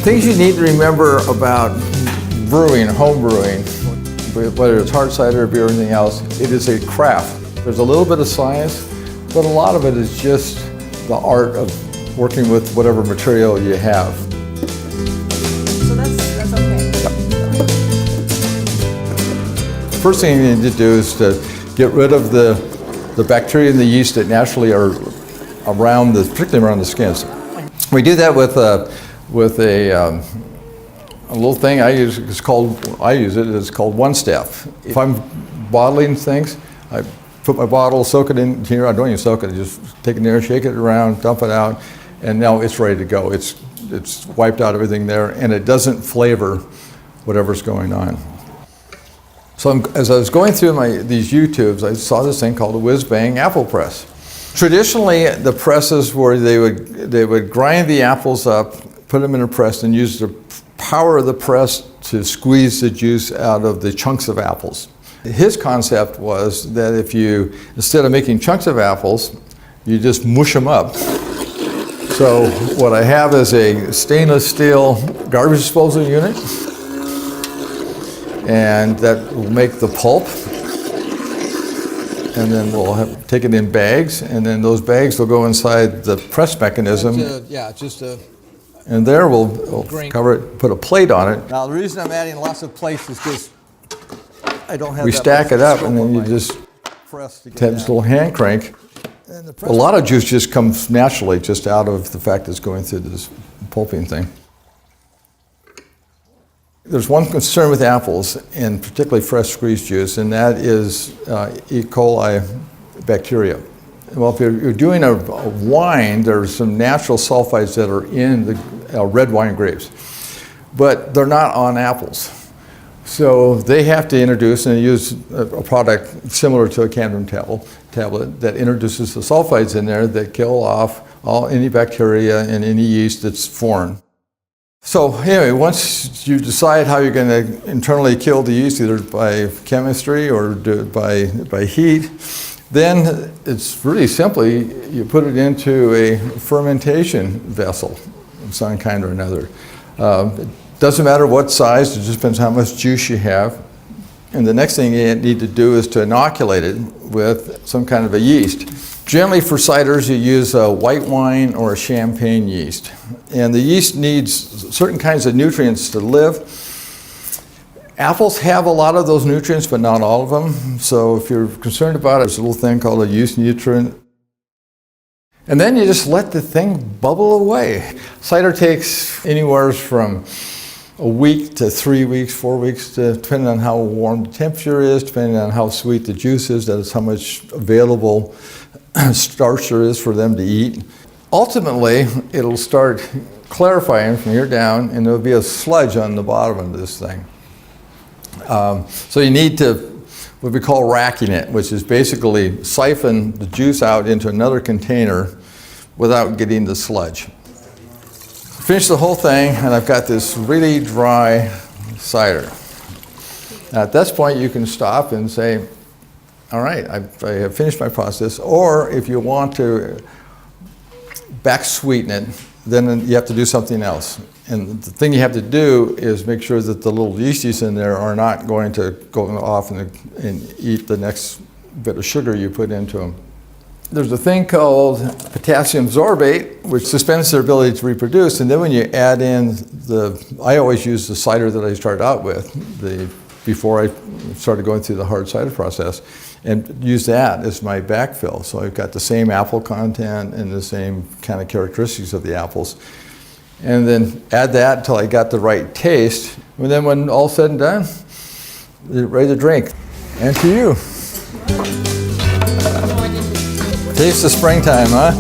Things you need to remember about brewing, home brewing, whether it's hard cider, beer, or anything else, it is a craft. There's a little bit of science, but a lot of it is just the art of working with whatever material you have. So that's okay. First thing you need to do is to get rid of the bacteria and the yeast that naturally are around particularly around the skins. We do that with a little thing I use. It's called one step. If I'm bottling things, I put my bottle, soak it in here. I don't even soak it. I just take it in there, shake it around, dump it out, and now it's ready to go. It's wiped out everything there, and it doesn't flavor whatever's going on. So as I was going through these YouTubes, I saw this thing called a whiz-bang apple press. Traditionally, the presses where they would grind the apples up, put them in a press, and use the power of the press to squeeze the juice out of the chunks of apples. His concept was that if you, instead of making chunks of apples, you just mush them up. So what I have is a stainless steel garbage disposal unit, and that will make the pulp. And then we'll take it in bags, and then those bags will go inside the press mechanism. And there we'll cover it, put a plate on it. Now the reason I'm adding lots of plates is because I don't have. We stack it up, and then you just press to get this little hand crank. A lot of juice just comes naturally, just out of the fact that it's going through this pulping thing. There's one concern with apples, and particularly fresh squeezed juice, and that is E. coli bacteria. Well, if you're doing a wine, there's some natural sulfides that are in the red wine grapes, but they're not on apples. So they have to introduce and use a product similar to a Cadmium tablet that introduces the sulfides in there that kill off any bacteria and any yeast that's foreign. So anyway, once you decide how you're going to internally kill the yeast, either by chemistry or by heat, then it's really simply, you put it into a fermentation vessel of some kind or another. It doesn't matter what size, it just depends how much juice you have. And the next thing you need to do is to inoculate it with some kind of a yeast. Generally for ciders, you use a white wine or a champagne yeast. And the yeast needs certain kinds of nutrients to live. Apples have a lot of those nutrients, but not all of them. So if you're concerned about it, there's a little thing called a yeast nutrient. And then you just let the thing bubble away. Cider takes anywhere from a week to 3 weeks, 4 weeks, depending on how warm the temperature is, depending on how sweet the juice is, that is how much available starch there is for them to eat. Ultimately, it'll start clarifying from here down, and there'll be a sludge on the bottom of this thing. So you need to, what we call racking it, which is basically siphon the juice out into another container without getting the sludge. Finish the whole thing, and I've got this really dry cider. Now at this point, you can stop and say, all right, I have finished my process. Or if you want to back sweeten it, then you have to do something else. And the thing you have to do is make sure that the little yeasties in there are not going to go off and eat the next bit of sugar you put into them. There's a thing called potassium sorbate, which suspends their ability to reproduce. And then when you add in I always use the cider that I started out with before I started going through the hard cider process, and use that as my backfill. So I've got the same apple content and the same kind of characteristics of the apples. And then add that until I got the right taste. And then when all's said and done, you're ready to drink. And to you. Taste the springtime, huh?